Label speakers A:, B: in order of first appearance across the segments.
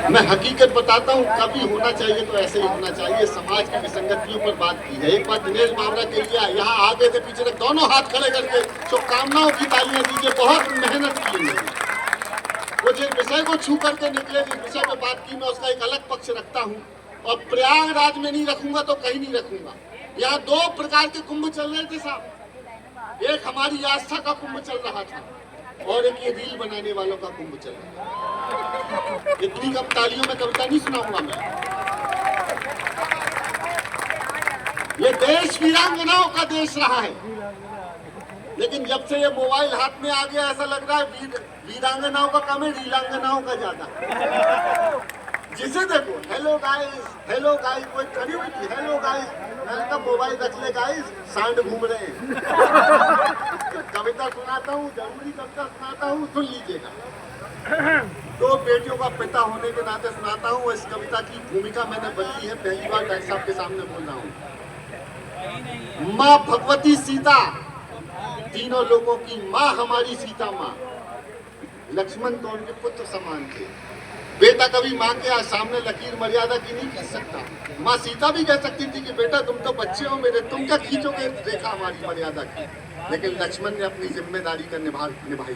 A: मैं हकीकत बताता हूँ, कभी होना चाहिए तो ऐसे ही होना चाहिए। समाज की विसंगतियों पर बात की है। एक बार दिनेश बावरा के लिए यहाँ आगे से पीछे तक दोनों हाथ खड़े करके शुभकामनाओं की तालियां दीजिए। बहुत मेहनत की है। वो जिस विषय को छू करके निकले, जिस विषय पे बात की, मैं उसका एक अलग पक्ष रखता हूँ और प्रयागराज में नहीं रखूंगा तो कहीं नहीं रखूंगा। यहाँ दो प्रकार के कुंभ चल रहे थे साहब। एक हमारी आस्था का कुंभ चल रहा था और एक ये रील बनाने वालों का कुंभ चल रहा है। इतनी कम तालियों में कविता नहीं सुनाऊंगा मैं। ये देश वीरांगनाओं का देश रहा है, लेकिन जब से ये मोबाइल हाथ में आ गया ऐसा लग रहा है वीरांगनाओं का कम है, रीलांगनाओं का ज्यादा। जिसे देखो हेलो गाइस कोई खड़ी हुई थी, हेलो गाइस, मैंने कहा मोबाइल रख ले गाइस, सांड घूम रहे हैं। कविता सुनाता हूँ, जरूरी कविता सुनाता हूँ, सुन लीजिएगा। दो बेटियों का पिता होने के नाते सुनाता हूँ। इस कविता की भूमिका मैंने बदली है, पहली बार डॉक्टर साहब के सामने बोल रहा हूँ। माँ भगवती सीता, तीनों लोगों की माँ हमारी सीता माँ। लक्ष्मण तो उनके पुत्र समान थे। बेटा कभी माँ के सामने लकीर मर्यादा की नहीं खींच सकता। माँ सीता भी कह सकती थी कि बेटा तुम तो बच्चे हो मेरे, तुम क्या खींचोगे रेखा हमारी मर्यादा की। लेकिन लक्ष्मण ने अपनी जिम्मेदारी का निभाई।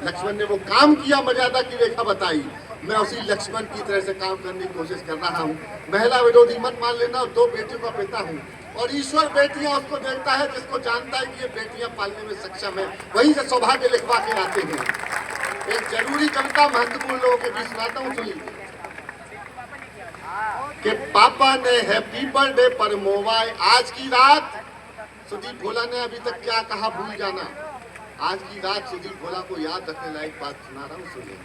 A: लक्ष्मण ने वो काम किया, मर्यादा की रेखा बताई। मैं उसी लक्ष्मण की तरह से काम करने की कोशिश कर रहा हूँ। महिला विरोधी मत मान लेना। दो बेटियों का पिता हूँ और ईश्वर बेटियां उसको देखता है जिसको जानता है कि ये बेटियां पालने में सक्षम है, वहीं से सौभाग्य लिखवा के आते हैं। एक जरूरी कविता महत्वपूर्ण लोगों के बीच सुनाता हूँ, सुन लीजिए। कि पापा ने हैप्पी बर्थडे पर मोबाइल, आज की रात सुदीप भोला ने अभी तक क्या कहा भूल जाना। आज की रात सुदीप भोला को याद रखने लायक बात सुना रहा हूँ, सुनिए।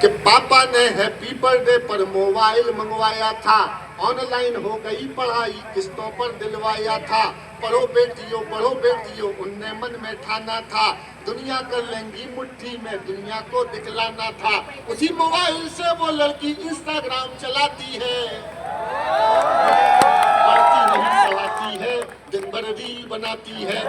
A: कि पापा ने हैप्पी बर्थडे पर मोबाइल मंगवाया था, ऑनलाइन हो गई पढ़ाई, किस्तों पर दिलवाया था। पढ़ो बेटियों उनने मन में ठाना था, दुनिया कर लेंगी मुट्ठी में, दुनिया को दिखलाना था। उसी मोबाइल से वो लड़की इंस्टाग्राम चलाती है, पढ़ती नहीं पढ़ाती है, दिन भर रील बनाती है।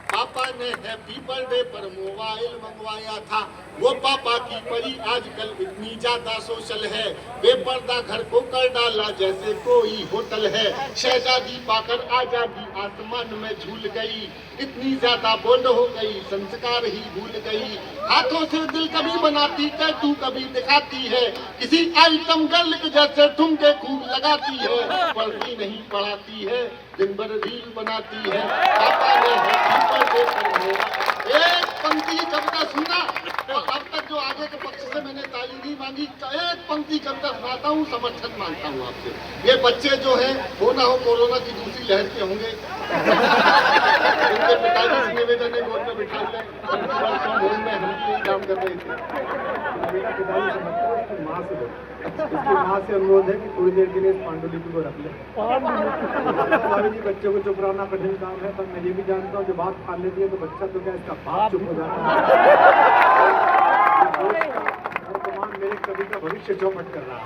A: पापा ने हैप्पी बर्थडे पर मोबाइल मंगवाया था। वो पापा की परी आजकल इतनी ज्यादा सोशल है, बेपर्दा घर को कर डाला जैसे कोई होटल है। शहजादी पाकर आजादी आसमान में झूल गई, इतनी ज्यादा बोल्ड हो गई संस्कार ही भूल गई। हाथों से दिल कभी बनाती टैटू कभी दिखाती है, किसी आइटम गर्ल के जैसे ठुमके खूब लगाती है। पढ़ती नहीं पढ़ाती है, दिन भर रील बनाती है। पापा ने हैप्पी बर्थडे पर मोबाइल। एक पंक्ति की कविता सुना और अब तक जो आगे के पक्ष से मैंने ताली नहीं मांगी, एक पंक्ति कविता सुनाता हूँ, समर्थन मांगता हूँ आपसे। ये बच्चे जो हैं वो ना हो कोरोना की दूसरी लहर के होंगे। उनके पिताजी से निवेदन है गोद में बिठा लें, हम यही काम कर रहे थे।
B: उसकी माँ से अनुरोध है कि थोड़ी देर के लिए इस पांडुलिपि को रख ले। स्वामी जी, बच्चों को चुप रहना कठिन काम है, पर मैं ये भी जानता हूँ जो बात फाड़ लेती है तो बच्चा तो क्या इसका बाप चुप हो जाता है। वर्तमान मेरे कवि का भविष्य चौपट कर रहा है।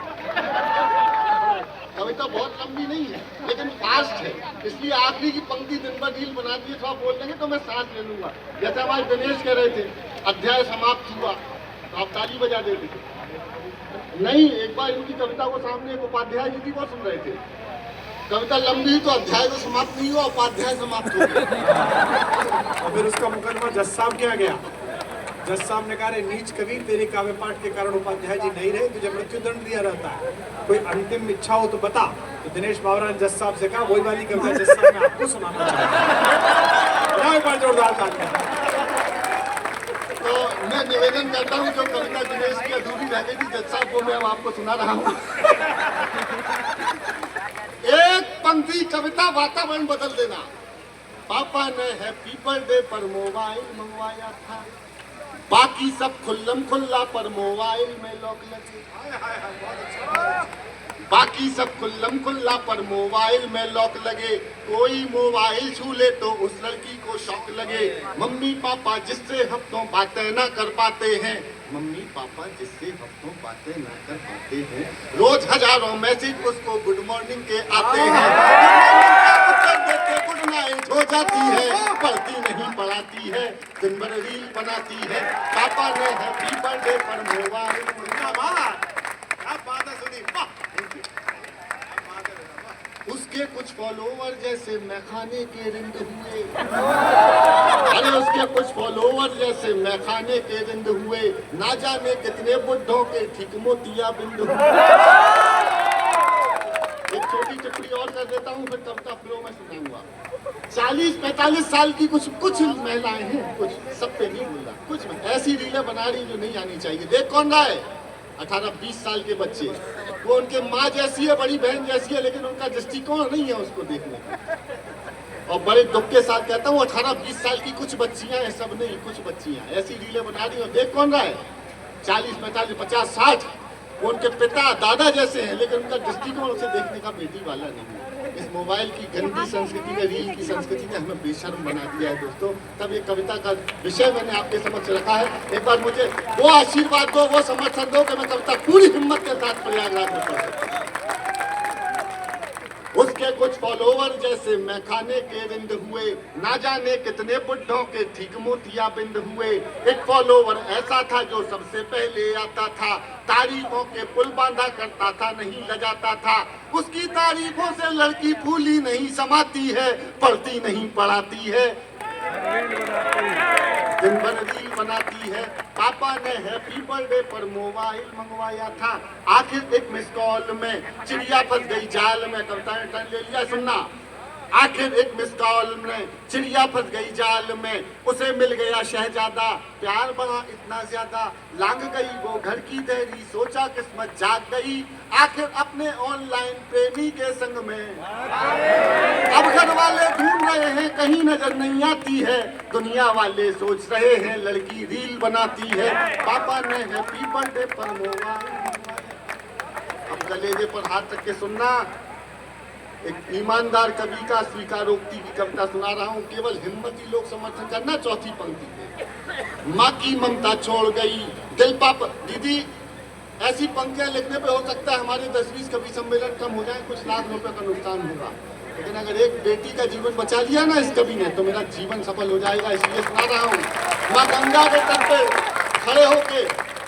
A: कविता बहुत लंबी नहीं है लेकिन फास्ट है, इसलिए आखिरी की पंक्ति दिन भर रील बना दी तो आप बोल देंगे तो मैं सांस ले लूंगा। जैसे हमारे दिनेश कह रहे थे अध्याय समाप्त हुआ तो आप ताली बजा देते थे। नहीं, एक बार इनकी कविता को सामने एक उपाध्याय जी को सुन रहे थे। कविता लंबी तो अध्याय तो समाप्त नहीं हुआ, उपाध्याय समाप्त हो गया।
B: और फिर उसका मुकदमा जज साहब के यहाँ गया। जज साहब ने कहा, नीच कवि, तेरे काव्य पाठ के कारण उपाध्याय जी नहीं रहे, तुझे मृत्युदंड दिया रहता है, कोई अंतिम इच्छा हो तो बता। तो दिनेश बावरा ने जज साहब से कहा, वही वाली कविता जज साहब मैं आपको सुनाना चाहता हूँ। एक बार जोरदार तालियां।
A: तो मैं निवेदन करता हूँ जो कविता दिनेश की अधूरी रह गई थी जज साहब को मैं अब आपको सुना रहा हूँ। एक पंक्ति कविता वातावरण बदल देना। पापा ने हैप्पी बर्थडे पर मोबाइल मंगवाया था, बाकी सब खुल्लम खुल्ला पर मोबाइल में लॉक लगे। बाकी सब खुल्लम खुल्ला पर मोबाइल में लॉक लगे। कोई मोबाइल छू ले तो उस लड़की को शौक लगे। मम्मी पापा जिससे हफ्तों बातें ना कर पाते हैं, मम्मी पापा जिससे हफ्तों बातें ना कर पाते हैं, रोज हजारों मैसेज उसको गुड मॉर्निंग के आते हैं। गुड नाइट हो जाती है, पढ़ती नहीं पढ़ाती है, दिन भर रील बनाती है, पापा ने हैप्पी बर्थडे पर मोबाइल।
B: क्या बात है सुदीप, वाह, thank you। क्या बात है बेटा, वाह।
A: उसके कुछ फॉलोवर जैसे मैखाने के रिंद हुए, अरे उसके कुछ फॉलोवर जैसे मैखाने के रिंद हुए, ना जाने कितने बुड्ढों के ठीक मोतिया बिंद हुए। एक छोटी टिप्पणी और कर देता हूँ, फिर कविता फ्लो में सुनाऊंगा। 40-45 साल की कुछ महिलाएं हैं, कुछ सब पे नहीं बोल रहा, कुछ ऐसी रीलें बना रही जो नहीं आनी चाहिए। देख कौन रहा है? 18-20 साल के बच्चे, वो उनके माँ जैसी है, बड़ी बहन जैसी है, लेकिन उनका दृष्टिकोण नहीं है उसको देखने का। और बड़े दुख के साथ कहता हूँ 18-20 साल की कुछ बच्चियां हैं, सब नहीं, कुछ बच्चियां ऐसी रीलें बना रही हैं। देख कौन रहा है? 40-45-50-60, वो उनके पिता दादा जैसे हैं, लेकिन उनका दृष्टिकोण उसे देखने का बेटी वाला नहीं है। इस मोबाइल की गंदी संस्कृति ने, रील की संस्कृति ने हमें बेशर्म बना दिया है दोस्तों। तब ये कविता का विषय मैंने आपके समक्ष रखा है। एक बार मुझे वो आशीर्वाद दो, वो समर्थन दो कि मैं कविता पूरी हिम्मत के साथ प्रयागराज में पढ़ सकूं। उसके कुछ फॉलोवर जैसे मैखाने के रिंद हुए, ना जाने कितने बुड्ढों के ठीक मोतिया बिंद हुए। एक फॉलोवर ऐसा था जो सबसे पहले आता था, तारीफों के पुल बांधा करता था, नहीं लजाता था। उसकी तारीफों से लड़की फूली नहीं समाती है, पढ़ती नहीं पढ़ाती है, दिन भर रील बनाती है। पापा ने हैप्पी बर्थडे पर मोबाइल मंगवाया था, आखिर एक मिस कॉल में चिड़िया फंस गई जाल में। कविता ने टर्न ले लिया, सुनना। आखिर एक मिस कॉल में चिड़िया फंस गई जाल में, उसे मिल गया शहजादा, प्यार बढ़ा इतना ज्यादा, लांग गई वो घर की देरी, सोचा किस्मत जाग गई, आखिर अपने ऑनलाइन प्रेमी के संग में। अब घर वाले ढूंढ रहे हैं, कहीं नजर नहीं आती है, दुनिया वाले सोच रहे हैं लड़की रील बनाती है। पापा ने हैप्पी बर्थडे पर मोबाइल। अब गलेजे पर हाथ रख के सुनना। एक ईमानदार कवि का स्वीकारोक्ति की कविता सुना रहा हूँ, केवल हिम्मती लोग समर्थन करना। चौथी पंक्ति पे, माँ की ममता छोड़ गई दिल पापा। दीदी, ऐसी पंक्तियां लिखने पे हो सकता है हमारे 10-20 कवि सम्मेलन कम हो जाए, कुछ लाख रुपए का नुकसान होगा, लेकिन अगर एक बेटी का जीवन बचा लिया ना इस कवि ने, तो मेरा जीवन सफल हो जाएगा। इसलिए सुना रहा हूँ। माँ गंगा के तट पे खड़े होके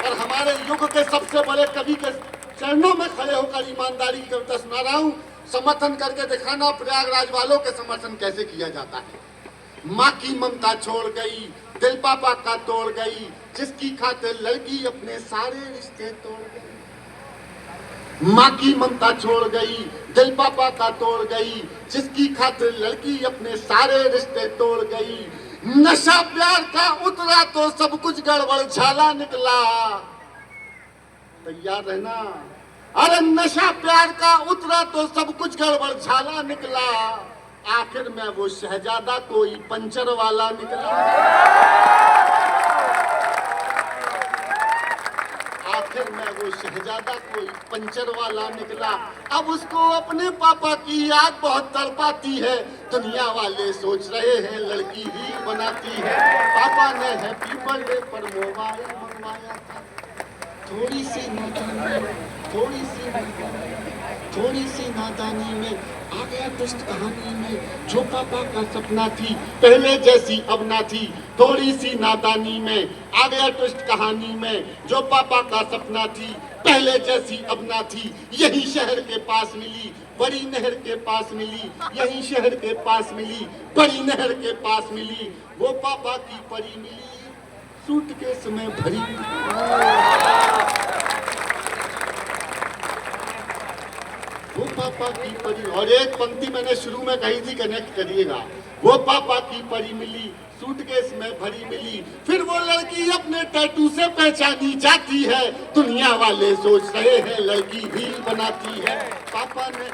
A: और हमारे युग के सबसे बड़े कवि के चरणों में खड़े होकर ईमानदारी की कविता सुना रहा हूँ। समर्थन करके दिखाना प्रयागराज वालों के समर्थन कैसे किया जाता है। माँ की ममता छोड़ गई दिल पापा का तोड़ गई, जिसकी खातिर लड़की अपने सारे रिश्ते तोड़ गई। माँ की ममता छोड़ गई दिल पापा का तोड़ गई, जिसकी खातिर लड़की अपने सारे रिश्ते तोड़ गई। नशा प्यार का उतरा तो सब कुछ गड़बड़ झाला निकला। तैयार रहना। अरे नशा प्यार का उतरा तो सब कुछ गड़बड़ झाला निकला, आखिर में वो शहजादा कोई पंचर वाला निकला। आखिर में वो शहजादा कोई पंचर वाला निकला। अब उसको अपने पापा की याद बहुत तड़पाती है, दुनिया वाले सोच रहे हैं लड़की रील बनाती है। पापा ने हैप्पी बर्थडे पर मोबाइल मंगवाया था, थोड़ी सी नादानी में आ गया ट्विस्ट कहानी में, जो पापा का सपना थी पहले जैसी अब ना थी। थोड़ी सी नादानी में आ गया ट्विस्ट कहानी में, जो पापा का सपना थी पहले जैसी अब ना थी। यही शहर के पास मिली बड़ी नहर के पास मिली, यही शहर के पास मिली बड़ी नहर के पास मिली। वो पापा की परी मिली सूटकेस में भरी। वो पापा की परी, और एक पंक्ति मैंने शुरू में कही थी, कनेक्ट करिएगा। वो पापा की परी मिली सूटकेस में भरी मिली, फिर वो लड़की अपने टैटू से पहचानी जाती है, दुनिया वाले सोच रहे हैं लड़की रील बनाती है। पापा ने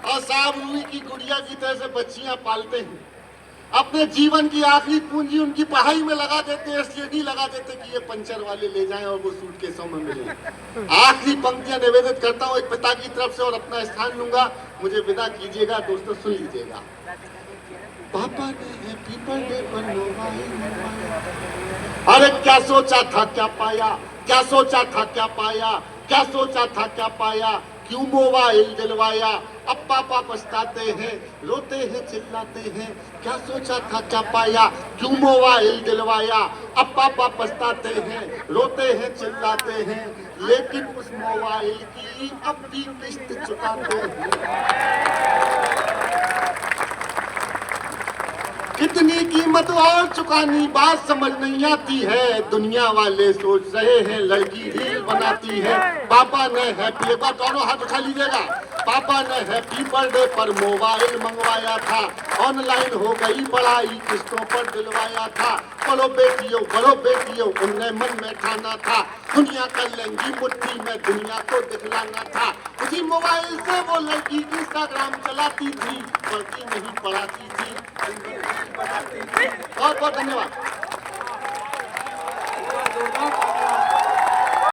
A: और साहब रूही की गुड़िया की तरह से बच्चियां पालते हैं, अपने जीवन की आखिरी पूंजी उनकी पढ़ाई में लगा देते हैं, इसलिए नहीं लगा देते कि ये पंचर वाले ले जाएं और वो सूटकेसों में मिले। आखिरी पंक्तियां निवेदित करता हूँ एक पिता की तरफ से और अपना स्थान लूंगा, मुझे विदा कीजिएगा। दोस्तों सुन लीजिएगा। पापा ने हैप्पी बर्थडे पर मोबाइल मंगवाया, अरे क्या सोचा था क्या पाया, क्या सोचा था क्या पाया, क्या सोचा था क्या पाया, क्यों मोबाइल दिलवाया। अब पापा पछताते हैं, रोते हैं, चिल्लाते हैं, क्या सोचा था क्या पाया, क्यों मोबाइल दिलवाया। अब पापा पछताते हैं, रोते हैं, चिल्लाते हैं, लेकिन उस मोबाइल की अब भी किस्त चुकाते हैं। कितनी कीमत और चुकानी बात समझ नहीं आती है। दुनिया वाले सोच रहे हैं लड़की रील बनाती है। पापा ने हैप्पी, एक बार दोनों हाथ उठा लीजिएगा। पापा ने हैप्पी बर्थडे पर मोबाइल मंगवाया था, ऑनलाइन हो गई पढ़ाई, किस्तों पर दिलवाया था। पढ़ो बेटियों उनने मन में ठाना था, दुनिया कर लेंगी मुट्ठी में, दुनिया को दिखलाना था। उसी मोबाइल से वो लड़की इंस्टाग्राम चलाती थी, पढ़ती नहीं पढ़ाती थी। बहुत बहुत धन्यवाद।